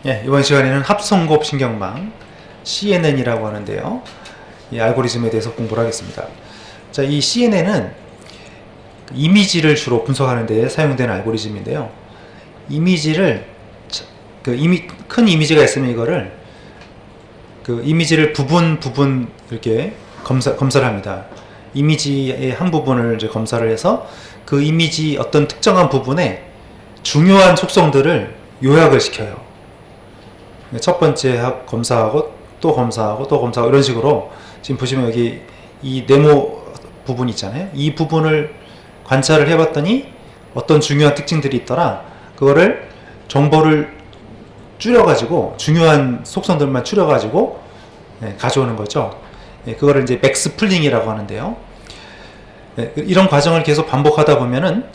예, 이번 시간에는 합성곱 신경망 CNN이라고 하는데요. 이 알고리즘에 대해서 공부를 하겠습니다. 자, 이 CNN은 이미지를 주로 분석하는 데 사용되는 알고리즘인데요. 이미지를 큰 이미지가 있으면 이거를 이미지를 부분 이렇게 검사를 합니다. 이미지의 한 부분을 이제 검사를 해서 그 이미지 어떤 특정한 부분에 중요한 속성들을 요약을 시켜요. 첫 번째 검사하고 또 검사하고 또 검사하고 이런 식으로 지금 보시면 여기 이 네모 부분 있잖아요. 이 부분을 관찰을 해봤더니 어떤 중요한 특징들이 있더라. 그거를 정보를 줄여가지고 중요한 속성들만 줄여가지고 가져오는 거죠. 그거를 이제 맥스 풀링이라고 하는데요. 이런 과정을 계속 반복하다 보면은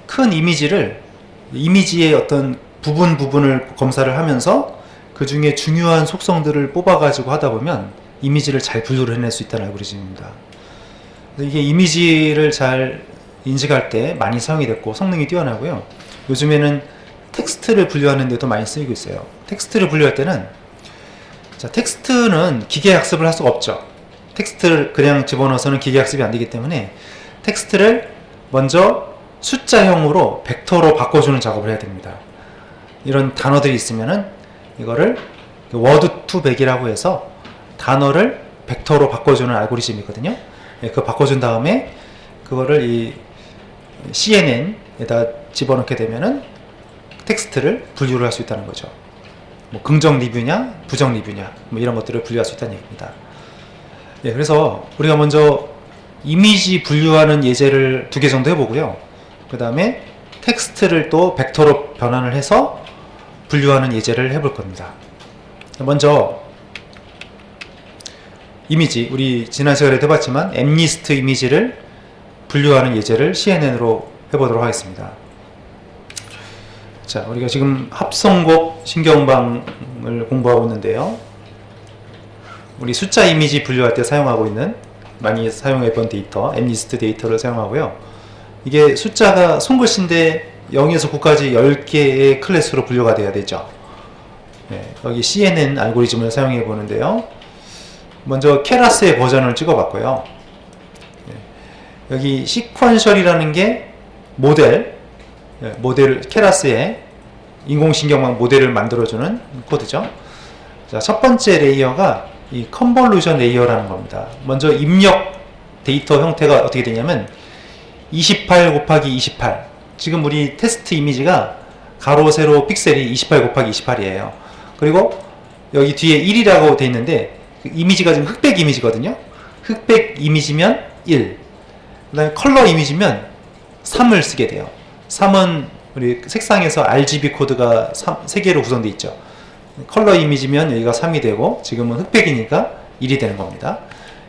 큰 이미지의 어떤 부분을 검사를 하면서 그 중에 중요한 속성들을 뽑아가지고 하다 보면 이미지를 잘 분류를 해낼 수 있다는 알고리즘입니다. 이게 이미지를 잘 인식할 때 많이 사용이 됐고 성능이 뛰어나고요. 요즘에는 텍스트를 분류하는 데도 많이 쓰이고 있어요. 텍스트를 분류할 때는 텍스트는 기계 학습을 할 수가 없죠. 텍스트를 그냥 집어넣어서는 기계 학습이 안 되기 때문에 텍스트를 먼저 숫자형으로 벡터로 바꿔주는 작업을 해야 됩니다. 이런 단어들이 있으면은 이거를 워드 투 백이라고 해서 단어를 벡터로 바꿔주는 알고리즘이거든요. 그거 바꿔준 다음에 그거를 이 CNN에다 집어넣게 되면은 텍스트를 분류를 할 수 있다는 거죠. 뭐 긍정 리뷰냐, 부정 리뷰냐, 뭐 이런 것들을 분류할 수 있다는 얘기입니다. 그래서 우리가 먼저 이미지 분류하는 예제를 2개 정도 해보고요. 그 다음에 텍스트를 또 벡터로 변환을 해서 분류하는 예제를 해볼 겁니다. 먼저 이미지, 우리 지난 시간에도 해봤지만 엠리스트 이미지를 분류하는 예제를 CNN으로 해보도록 하겠습니다. 자, 우리가 지금 합성곱 신경방을 공부하고 있는데요. 우리 숫자 이미지 분류할 때 사용하고 있는, 많이 사용해본 데이터, 엠리스트 데이터를 사용하고요. 이게 숫자가 손글씨인데 0에서 9까지 10개의 클래스로 분류가 돼야 되죠. 여기 CNN 알고리즘을 사용해 보는데요. 먼저 케라스의 버전을 찍어 봤고요. 여기 시퀀셜이라는 게 모델 케라스의 인공신경망 모델을 만들어주는 코드죠. 자, 첫 번째 레이어가 이 컨볼루션 레이어라는 겁니다. 먼저 입력 데이터 형태가 어떻게 되냐면 28 곱하기 28. 지금 우리 테스트 이미지가 가로 세로 픽셀이 28 곱하기 28이에요. 그리고 여기 뒤에 1이라고 되어 있는데 그 이미지가 지금 흑백 이미지거든요. 흑백 이미지면 1. 그 다음에 컬러 이미지면 3을 쓰게 돼요. 3은 우리 색상에서 RGB 코드가 3개로 구성되어 있죠. 컬러 이미지면 여기가 3이 되고 지금은 흑백이니까 1이 되는 겁니다.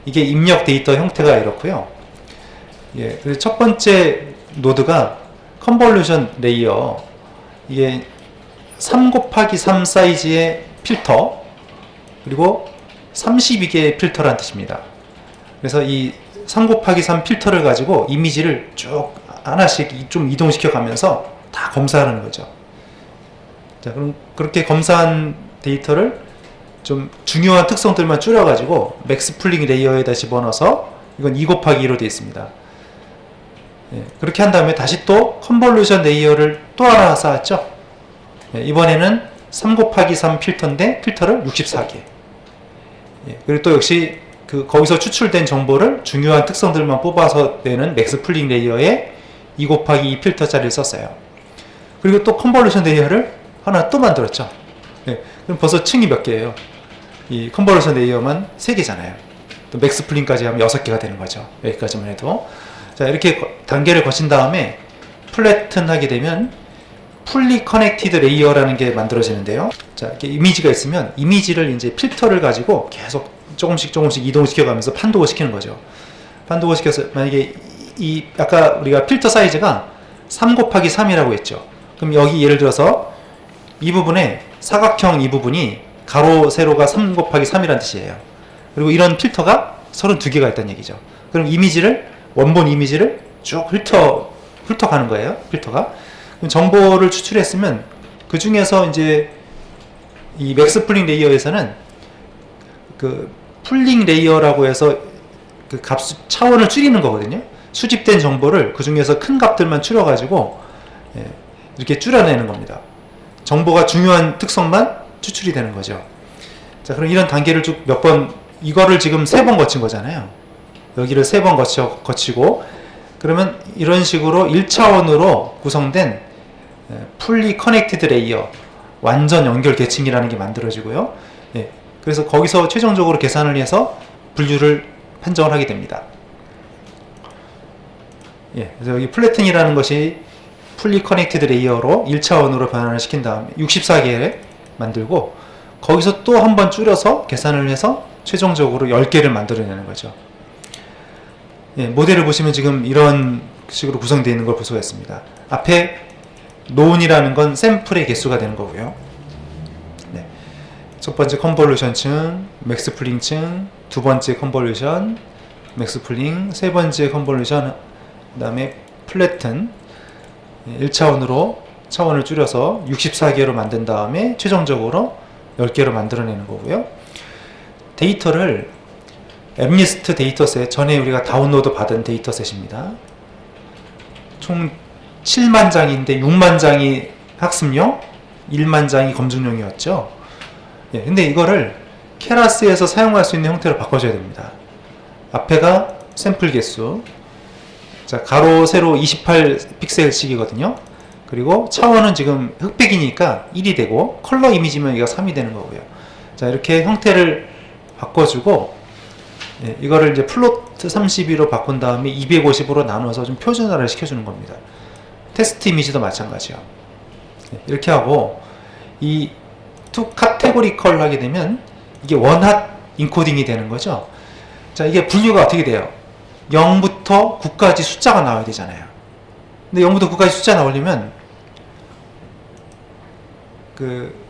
이게 입력 데이터 형태가 이렇고요. 그래서 첫 번째 노드가 컨볼루션 레이어, 이게 3 곱하기 3 사이즈의 필터, 그리고 32개의 필터라는 뜻입니다. 그래서 이 3 곱하기 3 필터를 가지고 이미지를 쭉 하나씩 좀 이동시켜 가면서 다 검사하는 거죠. 자, 그럼 그렇게 검사한 데이터를 좀 중요한 특성들만 줄여가지고 맥스 풀링 레이어에다 집어넣어서 이건 2 곱하기 2로 되어 있습니다. 그렇게 한 다음에 다시 또 컨볼루션 레이어를 또 하나 쌓았죠. 이번에는 3 곱하기 3 필터인데 필터를 64개. 그리고 또 역시 거기서 추출된 정보를 중요한 특성들만 뽑아서 내는 맥스 풀링 레이어에 2 곱하기 2 필터짜리를 썼어요. 그리고 또 컨볼루션 레이어를 하나 또 만들었죠. 그럼 벌써 층이 몇 개예요? 이 컨볼루션 레이어만 3개잖아요. 또 맥스 풀링까지 하면 6개가 되는 거죠. 여기까지만 해도. 자, 이렇게 단계를 거친 다음에 플래튼 하게 되면 풀리 커넥티드 레이어라는 게 만들어지는데요. 자, 이렇게 이미지가 있으면 이미지를 이제 필터를 가지고 계속 조금씩 이동시켜 가면서 판독을 시키는 거죠. 판독을 시켜서 만약에 아까 우리가 필터 사이즈가 3 곱하기 3이라고 했죠. 그럼 여기 예를 들어서 이 부분에 사각형 이 부분이 가로 세로가 3 곱하기 3이라는 뜻이에요. 그리고 이런 필터가 32개가 있다는 얘기죠. 그럼 원본 이미지를 쭉 훑어가는 거예요. 필터가. 정보를 추출했으면 그 중에서 이제 이 맥스 풀링 레이어에서는 그 풀링 레이어라고 해서 그 차원을 줄이는 거거든요. 수집된 정보를 그 중에서 큰 값들만 추려가지고 이렇게 줄여내는 겁니다. 정보가 중요한 특성만 추출이 되는 거죠. 자, 그럼 이런 단계를 쭉 몇 번, 이거를 지금 3번 거친 거잖아요. 여기를 3번 거치고, 그러면 이런 식으로 1차원으로 구성된 풀리 커넥티드 레이어, 완전 연결 계층이라는 게 만들어지고요. 그래서 거기서 최종적으로 계산을 해서 분류를 판정을 하게 됩니다. 그래서 여기 플래튼이라는 것이 풀리 커넥티드 레이어로 1차원으로 변환을 시킨 다음에 64개를 만들고, 거기서 또 한 번 줄여서 계산을 해서 최종적으로 10개를 만들어내는 거죠. 모델을 보시면 지금 이런 식으로 구성되어 있는 걸 볼 수가 있습니다. 앞에 노운이라는 건 샘플의 개수가 되는 거고요. 첫 번째 컨볼루션층, 맥스 풀링층, 두 번째 컨볼루션, 맥스 풀링, 세 번째 컨볼루션, 그 다음에 플래튼, 1차원으로 차원을 줄여서 64개로 만든 다음에 최종적으로 10개로 만들어내는 거고요. 데이터를 엠리스트 데이터셋, 전에 우리가 다운로드 받은 데이터셋입니다. 총 7만 장인데 6만 장이 학습용, 1만 장이 검증용이었죠. 근데 이거를 케라스에서 사용할 수 있는 형태로 바꿔줘야 됩니다. 앞에가 샘플 개수, 자, 가로 세로 28 픽셀씩이거든요. 그리고 차원은 지금 흑백이니까 1이 되고, 컬러 이미지면 이가 3이 되는 거고요. 자, 이렇게 형태를 바꿔주고, 이거를 이제 플로트 32로 바꾼 다음에 250으로 나눠서 좀 표준화를 시켜주는 겁니다. 테스트 이미지도 마찬가지요. 이렇게 하고, 이 투 카테고리컬 하게 되면 이게 원핫 인코딩이 되는 거죠. 자, 이게 분류가 어떻게 돼요? 0부터 9까지 숫자가 나와야 되잖아요. 근데 0부터 9까지 숫자 나오려면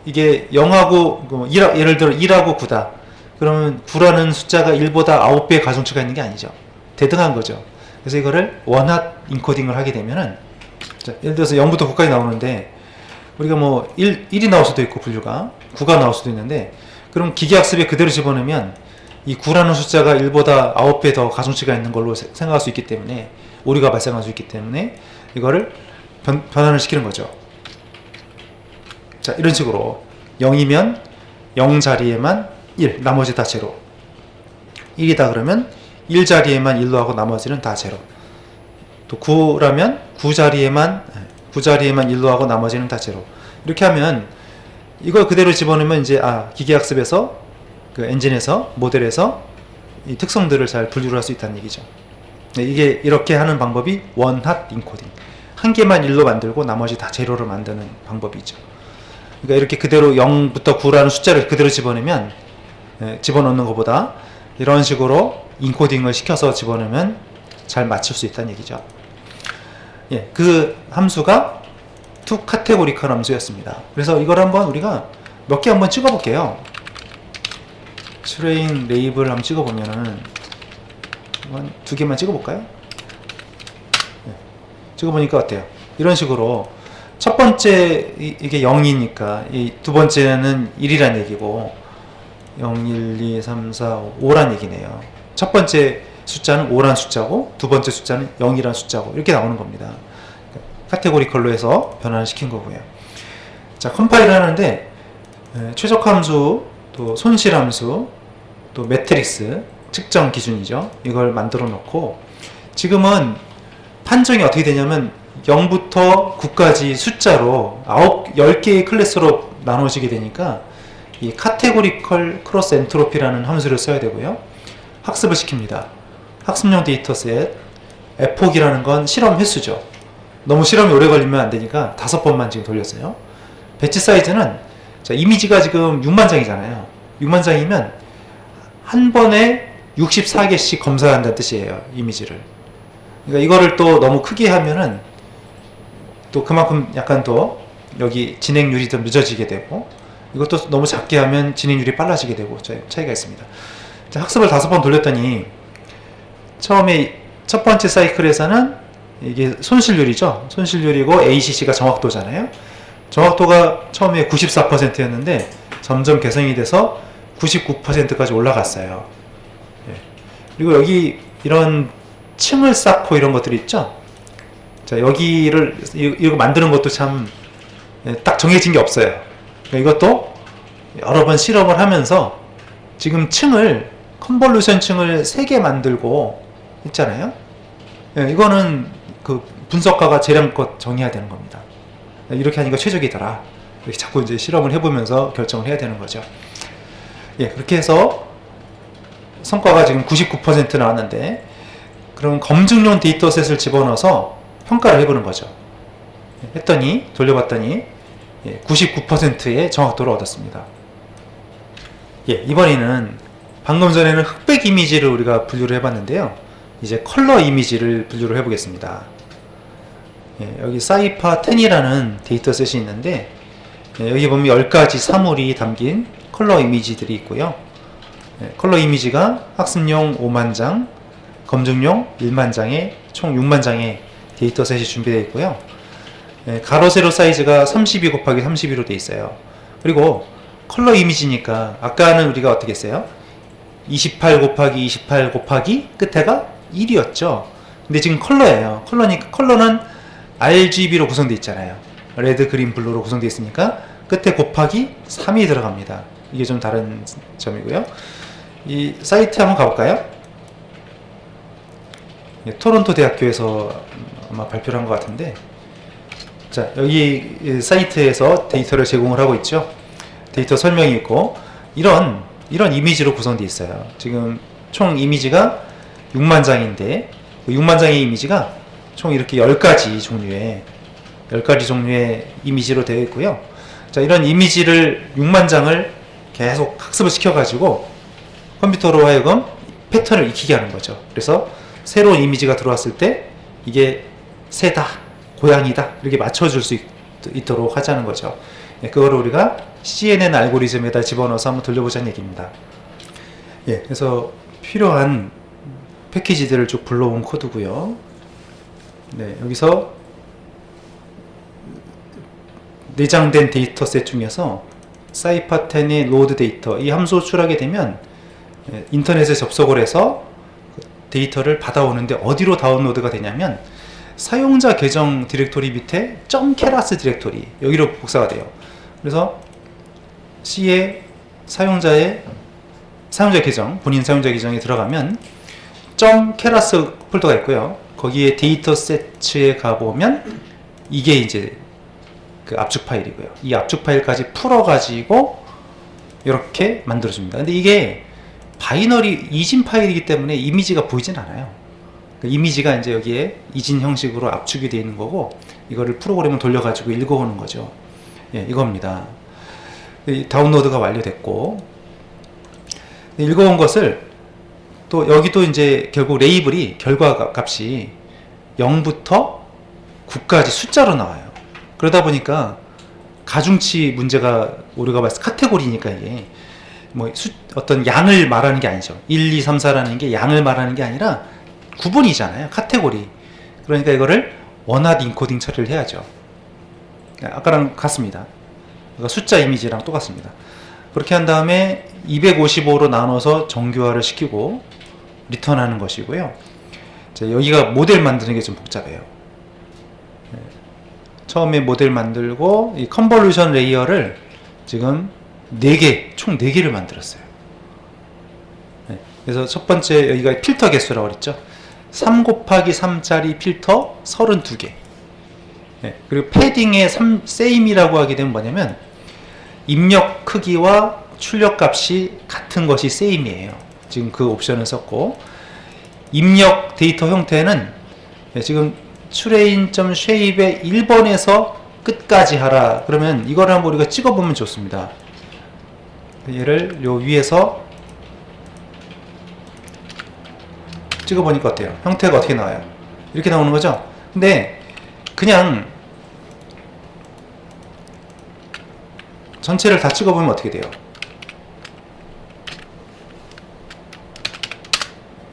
이게 0하고 1, 예를 들어 1하고 9다. 그러면 9라는 숫자가 1보다 9배의 가중치가 있는 게 아니죠. 대등한 거죠. 그래서 이거를 원핫 인코딩을 하게 되면은, 자, 예를 들어서 0부터 9까지 나오는데 우리가 뭐 1이 나올 수도 있고 분류가 9가 나올 수도 있는데, 그럼 기계학습에 그대로 집어넣으면 이 9라는 숫자가 1보다 9배 더 가중치가 있는 걸로 생각할 수 있기 때문에, 오류가 발생할 수 있기 때문에 이거를 변환을 시키는 거죠. 자, 이런 식으로 0이면 0 자리에만 1, 나머지 다 제로. 1이다 그러면 1 자리에만 1로 하고 나머지는 다 제로. 또 9라면 9 자리에만 1로 하고 나머지는 다 제로. 이렇게 하면 이걸 그대로 집어넣으면 이제 기계학습에서 그 엔진에서 모델에서 이 특성들을 잘 분류를 할 수 있다는 얘기죠. 이게 이렇게 하는 방법이 원핫 인코딩. 한 개만 1로 만들고 나머지 다 제로로 만드는 방법이죠. 그러니까 이렇게 그대로 0부터 9라는 숫자를 그대로 집어넣으면, 집어넣는 것보다 이런 식으로 인코딩을 시켜서 집어넣으면 잘 맞출 수 있다는 얘기죠. 그 함수가 투 카테고리컬 함수였습니다. 그래서 이걸 한번 우리가 몇 개 한번 찍어 볼게요. 트레인 레이블 한번 찍어 보면은 한 2개만 찍어 볼까요? 찍어 보니까 어때요? 이런 식으로 첫 번째 이게 0이니까 이 두 번째는 1이란 얘기고, 0, 1, 2, 3, 4, 5란 얘기네요. 첫 번째 숫자는 5란 숫자고 두 번째 숫자는 0이란 숫자고 이렇게 나오는 겁니다. 카테고리컬로 해서 변환을 시킨 거고요. 자, 컴파일 하는데 최적함수, 또 손실함수, 또 매트릭스 측정 기준이죠. 이걸 만들어 놓고, 지금은 판정이 어떻게 되냐면 0부터 9까지 숫자로 10개의 클래스로 나누어지게 되니까 이 카테고리컬 크로스 엔트로피라는 함수를 써야 되고요. 학습을 시킵니다. 학습용 데이터셋 에폭이라는 건 실험 횟수죠. 너무 실험이 오래 걸리면 안 되니까 5번만 지금 돌렸어요. 배치 사이즈는, 자, 이미지가 지금 6만 장이잖아요. 6만 장이면 한 번에 64개씩 검사한다는 뜻이에요. 이미지를. 그러니까 이거를 또 너무 크게 하면은 또 그만큼 약간 더 여기 진행률이 좀 늦어지게 되고, 이것도 너무 작게 하면 진행률이 빨라지게 되고 차이가 있습니다. 자, 학습을 5번 돌렸더니 처음에 첫 번째 사이클에서는 이게 손실률이죠. 손실률이고 ACC가 정확도잖아요. 정확도가 처음에 94%였는데 점점 개선이 돼서 99%까지 올라갔어요. 예. 그리고 여기 이런 층을 쌓고 이런 것들이 있죠. 자, 여기를 이거 만드는 것도 참 딱 정해진 게 없어요. 그러니까 이것도 여러 번 실험을 하면서 지금 층을 컨볼루션 층을 3개 만들고 있잖아요. 예, 이거는 그 분석가가 재량껏 정해야 되는 겁니다. 이렇게 하니까 최적이더라. 이렇게 자꾸 이제 실험을 해보면서 결정을 해야 되는 거죠. 예, 그렇게 해서 성과가 지금 99% 나왔는데, 그럼 검증용 데이터셋을 집어넣어서 평가를 해보는 거죠. 했더니 돌려봤더니 99%의 정확도를 얻었습니다. 예, 이번에는 방금 전에는 흑백 이미지를 우리가 분류를 해봤는데요. 이제 컬러 이미지를 분류를 해보겠습니다. 예, 여기 사이파 10이라는 데이터셋이 있는데, 예, 여기 보면 10가지 사물이 담긴 컬러 이미지들이 있고요. 예, 컬러 이미지가 학습용 5만 장, 검증용 1만 장의 총 6만 장의 데이터셋이 준비되어 있고요. 예, 가로 세로 사이즈가 32 곱하기 32로 되어 있어요. 그리고 컬러 이미지니까 아까는 우리가 어떻게 했어요? 28 곱하기 28 곱하기 끝에가 1이었죠. 근데 지금 컬러예요. 컬러니까 컬러는 RGB로 구성되어 있잖아요. 레드, 그린, 블루로 구성되어 있으니까 끝에 곱하기 3이 들어갑니다. 이게 좀 다른 점이고요. 이 사이트 한번 가볼까요? 예, 토론토 대학교에서 아마 발표를 한 것 같은데, 자, 여기 사이트에서 데이터를 제공을 하고 있죠. 데이터 설명이 있고, 이런 이미지로 구성되어 있어요. 지금 총 이미지가 6만 장인데, 6만 장의 이미지가 총 이렇게 10가지 종류의 이미지로 되어 있고요. 자, 이런 이미지를 6만 장을 계속 학습을 시켜가지고 컴퓨터로 하여금 패턴을 익히게 하는 거죠. 그래서 새로운 이미지가 들어왔을 때 이게 새다, 고양이다 이렇게 맞춰줄 수 있도록 하자는 거죠. 예, 그거를 우리가 CNN 알고리즘에다 집어넣어서 한번 돌려보자는 얘기입니다. 예, 그래서 필요한 패키지들을 쭉 불러온 코드고요. 네, 여기서 내장된 데이터셋 중에서 사이파10의 로드 데이터, 이 함수 호출하게 되면 인터넷에 접속을 해서 데이터를 받아오는데, 어디로 다운로드가 되냐면 사용자 계정 디렉토리 밑에 .keras 디렉토리, 여기로 복사가 돼요. 그래서 C에 사용자 계정, 본인 사용자 계정에 들어가면 .keras 폴더가 있고요. 거기에 데이터셋에 가보면 이게 이제 그 압축 파일이고요. 이 압축 파일까지 풀어가지고 이렇게 만들어줍니다. 근데 이게 바이너리 이진 파일이기 때문에 이미지가 보이진 않아요. 그 이미지가 이제 여기에 이진 형식으로 압축이 되어 있는 거고, 이거를 프로그램을 돌려가지고 읽어오는 거죠. 예, 이겁니다. 다운로드가 완료됐고, 읽어온 것을 또 여기도 이제 결국 레이블이 결과 값이 0부터 9까지 숫자로 나와요. 그러다 보니까 가중치 문제가 우리가 봤을 때 카테고리니까 이게 뭐 어떤 양을 말하는 게 아니죠. 1, 2, 3, 4라는 게 양을 말하는 게 아니라 구분이잖아요. 카테고리. 그러니까 이거를 원핫 인코딩 처리를 해야죠. 아까랑 같습니다. 그러니까 숫자 이미지랑 똑같습니다. 그렇게 한 다음에 255로 나눠서 정교화를 시키고 리턴하는 것이고요. 자, 여기가 모델 만드는 게 좀 복잡해요. 처음에 모델 만들고 이 컨볼루션 레이어를 지금 4개, 총 4개를 만들었어요. 그래서 첫 번째 여기가 필터 개수라고 그랬죠. 3 곱하기 3짜리 필터 32개. 그리고 패딩의 same이라고 하게 되면 뭐냐면 입력 크기와 출력 값이 같은 것이 same이에요. 지금 그 옵션을 썼고, 입력 데이터 형태는 지금 train.shape의 1번에서 끝까지 하라. 그러면 이거를 한번 우리가 찍어보면 좋습니다. 얘를 요 위에서 찍어보니까 어때요? 형태가 어떻게 나와요? 이렇게 나오는 거죠? 근데 그냥 전체를 다 찍어보면 어떻게 돼요?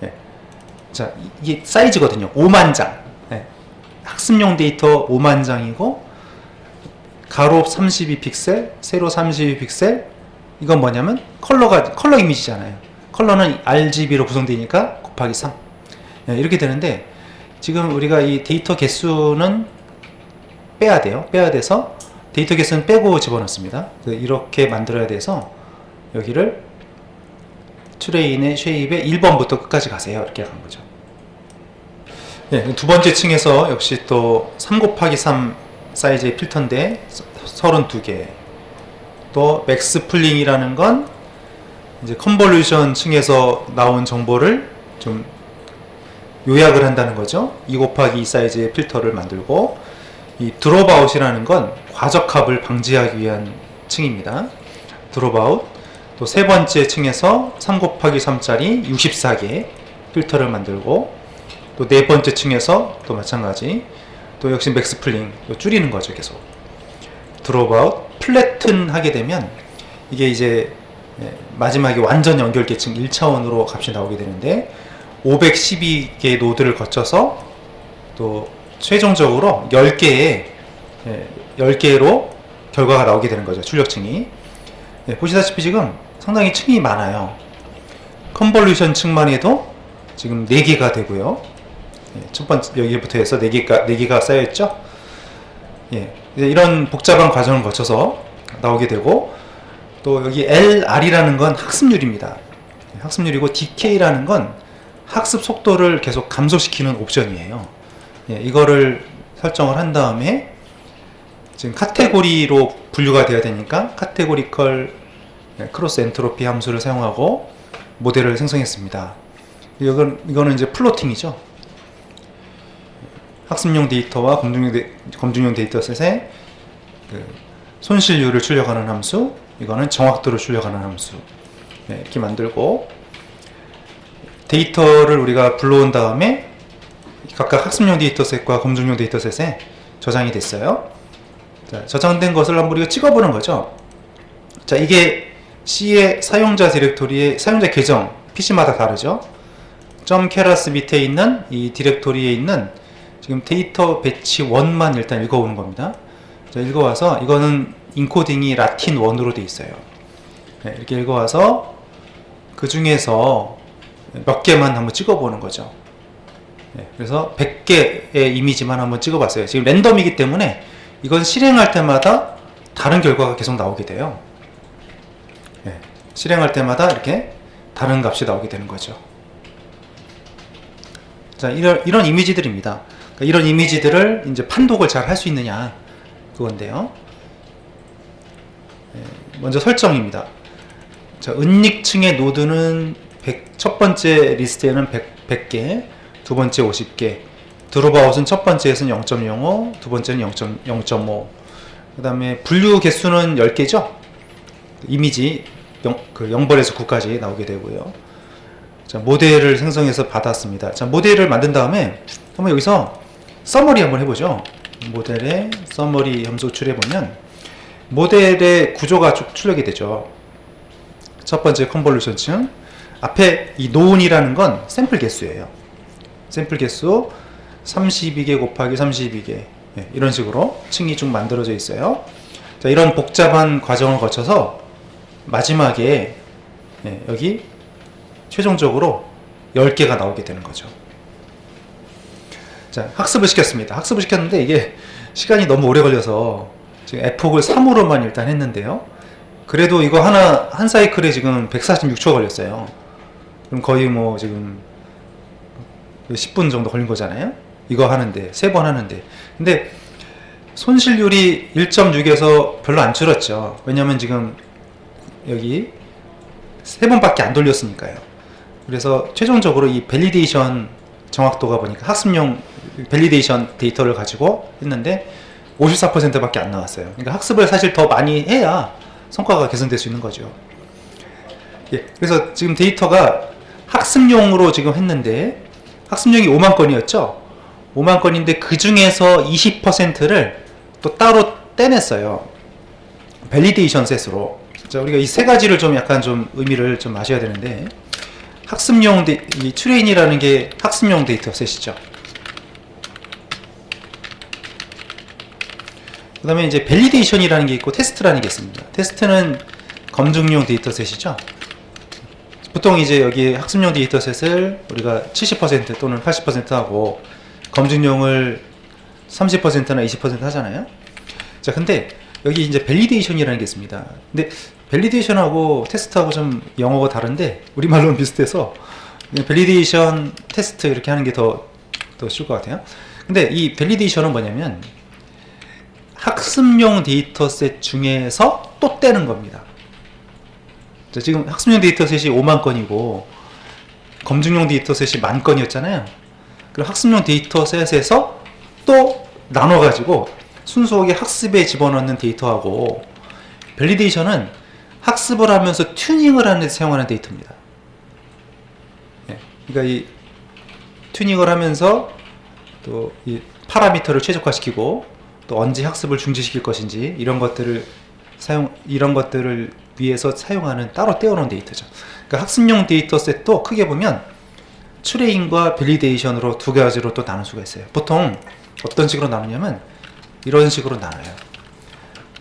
네. 자, 이게 사이즈거든요. 5만 장. 네. 학습용 데이터 5만 장이고, 가로 32픽셀, 세로 32픽셀, 이건 뭐냐면 컬러 이미지잖아요. 컬러는 RGB로 구성되니까 곱하기 3. 이렇게 되는데 지금 우리가 이 데이터 개수는 빼야 돼요. 빼야 돼서 데이터 개수는 빼고 집어넣습니다. 이렇게 만들어야 돼서 여기를 트레인의 쉐입에 1번부터 끝까지 가세요. 이렇게 간 거죠. 네, 두 번째 층에서 역시 또 3 곱하기 3 사이즈의 필터인데 32개. 또 맥스 풀링이라는 건 이제 컨볼루션 층에서 나온 정보를 좀 요약을 한다는 거죠. 2 곱하기 2 사이즈의 필터를 만들고, 이 드롭아웃이라는 건 과적합을 방지하기 위한 층입니다. 드롭아웃. 또 세 번째 층에서 3 곱하기 3짜리 64개 필터를 만들고, 또 네 번째 층에서 또 마찬가지, 또 역시 맥스 풀링, 줄이는 거죠. 계속 드롭아웃, 플래튼 하게 되면 이게 이제 마지막에 완전 연결 계층 1차원으로 값이 나오게 되는데, 512개의 노드를 거쳐서 또 최종적으로 10개로 결과가 나오게 되는 거죠. 출력층이. 보시다시피 지금 상당히 층이 많아요. 컨볼루션 층만 해도 지금 4개가 되고요. 첫 번째 여기부터 해서 4개가 쌓여있죠. 이런 복잡한 과정을 거쳐서 나오게 되고, 또 여기 LR이라는 건 학습률입니다. 학습률이고, DK라는 건 학습 속도를 계속 감소시키는 옵션이에요. 이거를 설정을 한 다음에 지금 카테고리로 분류가 되어야 되니까 카테고리컬 크로스 엔트로피 함수를 사용하고 모델을 생성했습니다. 이거는 이제 플로팅이죠. 학습용 데이터와 검증용 데이터셋의 손실률을 출력하는 함수, 이거는 정확도를 출력하는 함수. 이렇게 만들고, 데이터를 우리가 불러온 다음에 각각 학습용 데이터셋과 검증용 데이터셋에 저장이 됐어요. 자, 저장된 것을 한번 우리가 찍어보는 거죠. 자, 이게 C의 사용자 디렉토리의 사용자 계정, PC마다 다르죠. .keras 밑에 있는 이 디렉토리에 있는 지금 데이터 배치 1만 일단 읽어오는 겁니다. 자, 읽어와서 이거는 인코딩이 라틴 1으로 되어 있어요. 이렇게 읽어와서 그 중에서 몇 개만 한번 찍어보는 거죠. 그래서 100개의 이미지만 한번 찍어봤어요. 지금 랜덤이기 때문에 이건 실행할 때마다 다른 결과가 계속 나오게 돼요. 실행할 때마다 이렇게 다른 값이 나오게 되는 거죠. 자, 이런 이미지들입니다. 그러니까 이런 이미지들을 이제 판독을 잘 할 수 있느냐, 그건데요. 먼저 설정입니다. 자, 은닉층의 노드는 첫 번째 리스트에는 100개, 두 번째 50개, 드롭아웃은 첫 번째에서는 0.05, 두 번째는 0.5. 그 다음에 분류 개수는 10개죠. 이미지 0번에서 9까지 나오게 되고요. 자, 모델을 생성해서 받았습니다. 자, 모델을 만든 다음에 한번 여기서 서머리 한번 해보죠. 모델의 서머리 함수 출해보면 모델의 구조가 쭉 출력이 되죠. 첫 번째 컨볼루션층, 앞에 이 노운이라는 건 샘플 개수예요. 샘플 개수 32개 곱하기 32개, 이런 식으로 층이 쭉 만들어져 있어요. 자, 이런 복잡한 과정을 거쳐서 마지막에 여기 최종적으로 10개가 나오게 되는 거죠. 자, 학습을 시켰습니다. 학습을 시켰는데 이게 시간이 너무 오래 걸려서 지금 에폭을 3으로만 일단 했는데요. 그래도 이거 한 사이클에 지금 146초 걸렸어요. 그럼 거의 뭐 지금 10분 정도 걸린 거잖아요. 이거 하는데, 3번 하는데. 근데 손실률이 1.6에서 별로 안 줄었죠. 왜냐면 지금 여기 3번밖에 안 돌렸으니까요. 그래서 최종적으로 이 밸리데이션 정확도가 보니까 학습용 밸리데이션 데이터를 가지고 했는데 54%밖에 안 나왔어요. 그러니까 학습을 사실 더 많이 해야 성과가 개선될 수 있는 거죠. 그래서 지금 데이터가 학습용으로 지금 했는데 학습용이 5만 건이었죠. 5만 건인데 그 중에서 20%를 또 따로 떼냈어요. 밸리데이션 셋으로. 자, 우리가 이 세 가지를 좀 약간 좀 의미를 좀 아셔야 되는데, 학습용 이 트레인이라는 게 학습용 데이터 셋이죠. 그 다음에 이제 밸리데이션이라는 게 있고 테스트라는 게 있습니다. 테스트는 검증용 데이터셋이죠. 보통 이제 여기 학습용 데이터셋을 우리가 70% 또는 80% 하고 검증용을 30%나 20% 하잖아요. 자, 근데 여기 이제 밸리데이션이라는 게 있습니다. 근데 밸리데이션하고 테스트하고 좀 영어가 다른데 우리말로는 비슷해서 밸리데이션 테스트 이렇게 하는 게 더 쉬울 것 같아요. 근데 이 밸리데이션은 뭐냐면 학습용 데이터셋 중에서 또 떼는 겁니다. 자, 지금 학습용 데이터셋이 5만 건이고 검증용 데이터셋이 10,000 건이었잖아요. 그럼 학습용 데이터셋에서 또 나눠가지고 순수하게 학습에 집어넣는 데이터하고 밸리데이션은 학습을 하면서 튜닝을 하는 데 사용하는 데이터입니다. 예, 그러니까 이 튜닝을 하면서 또 이 파라미터를 최적화시키고 또 언제 학습을 중지시킬 것인지 이런 것들을 위해서 사용하는 따로 떼어놓은 데이터죠. 그러니까 학습용 데이터셋도 크게 보면 트레인과 밸리데이션으로 두 가지로 또 나눌 수가 있어요. 보통 어떤 식으로 나누냐면 이런 식으로 나눠요.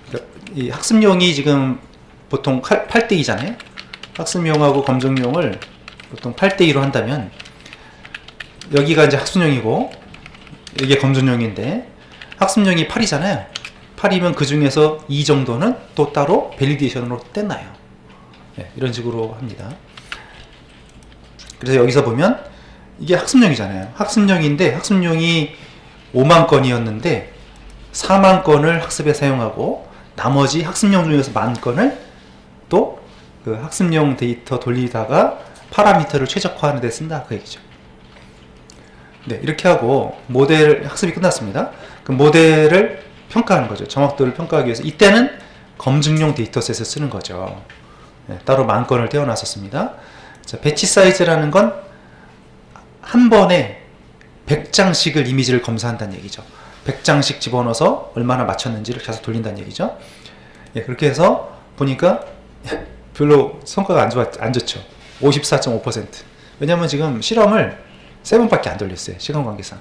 그러니까 이 학습용이 지금 보통 8대2잖아요. 학습용하고 검증용을 보통 8대2로 한다면 여기가 이제 학습용이고 이게 검증용인데 학습용이 8이잖아요. 8이면 그 중에서 2 정도는 또 따로 밸리데이션으로 떼놔요. 네, 이런 식으로 합니다. 그래서 여기서 보면 이게 학습용이잖아요. 학습용인데 학습용이 5만 건이었는데 4만 건을 학습에 사용하고 나머지 학습용 중에서 10,000건을 또 그 학습용 데이터 돌리다가 파라미터를 최적화하는 데 쓴다 그 얘기죠. 네, 이렇게 하고 모델 학습이 끝났습니다. 그 모델을 평가하는 거죠. 정확도를 평가하기 위해서 이때는 검증용 데이터셋을 쓰는 거죠. 네, 따로 10,000건을 떼어놨었습니다. 자, 배치 사이즈라는 건 한 번에 100장씩을 이미지를 검사한다는 얘기죠. 100장씩 집어넣어서 얼마나 맞췄는지를 계속 돌린다는 얘기죠. 예, 그렇게 해서 보니까 별로 성과가 안 좋죠. 54.5%. 왜냐면 지금 실험을 3번밖에 안 돌렸어요. 시간 관계상.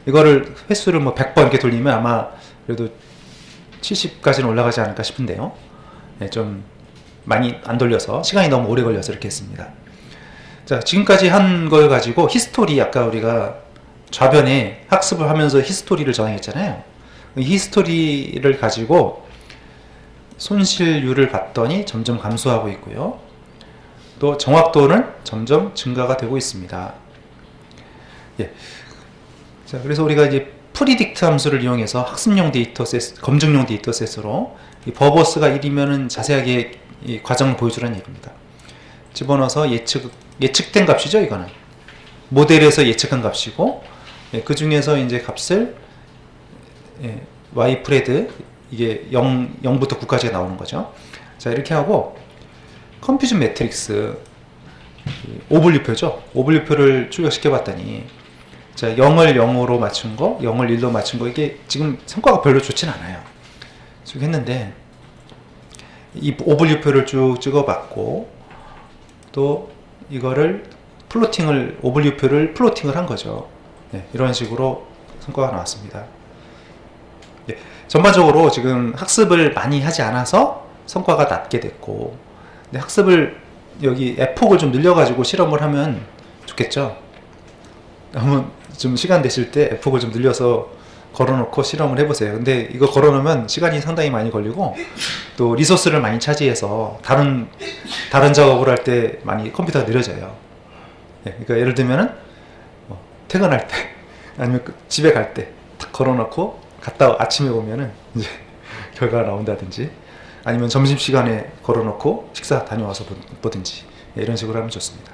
이거를 횟수를 뭐 100번 이렇게 돌리면 아마 그래도 70까지는 올라가지 않을까 싶은데요. 네, 좀 많이 안 돌려서 시간이 너무 오래 걸려서 이렇게 했습니다. 자, 지금까지 한 걸 가지고 히스토리, 아까 우리가 좌변에 학습을 하면서 히스토리를 저장했잖아요. 이 히스토리를 가지고 손실률을 봤더니 점점 감소하고 있고요. 또 정확도는 점점 증가가 되고 있습니다. 예. 자, 그래서 우리가 이제 프리딕트 함수를 이용해서 학습용 데이터셋, 검증용 데이터셋으로 이 버버스가 1이면은 자세하게 이 과정을 보여주라는 얘기입니다. 집어넣어서 예측된 값이죠, 이거는. 모델에서 예측한 값이고, 예, 그 중에서 이제 값을, 예, y 프레드, 이게 0부터 9까지가 나오는 거죠. 자, 이렇게 하고, 컴퓨전 매트릭스, 오분류표죠. 오분류표를 출력시켜 봤더니, 자, 0을 0으로 맞춘 거, 0을 1로 맞춘 거, 이게 지금 성과가 별로 좋진 않아요. 쭉 했는데, 이 오분류표를 쭉 찍어봤고, 또 이거를 오분류표를 플로팅을 한 거죠. 네, 이런 식으로 성과가 나왔습니다. 네, 전반적으로 지금 학습을 많이 하지 않아서 성과가 낮게 됐고, 근데 학습을 여기 F폭을 좀 늘려가지고 실험을 하면 좋겠죠. 한번 좀 시간 되실 때 F폭을 좀 늘려서 걸어놓고 실험을 해보세요. 근데 이거 걸어놓으면 시간이 상당히 많이 걸리고 또 리소스를 많이 차지해서 다른 작업을 할 때 많이 컴퓨터가 느려져요. 네, 그러니까 예를 들면은 퇴근할 때 아니면 집에 갈 때 탁 걸어놓고 갔다 아침에 오면은 이제 결과가 나온다든지 아니면 점심시간에 걸어놓고 식사 다녀와서 보든지 이런 식으로 하면 좋습니다.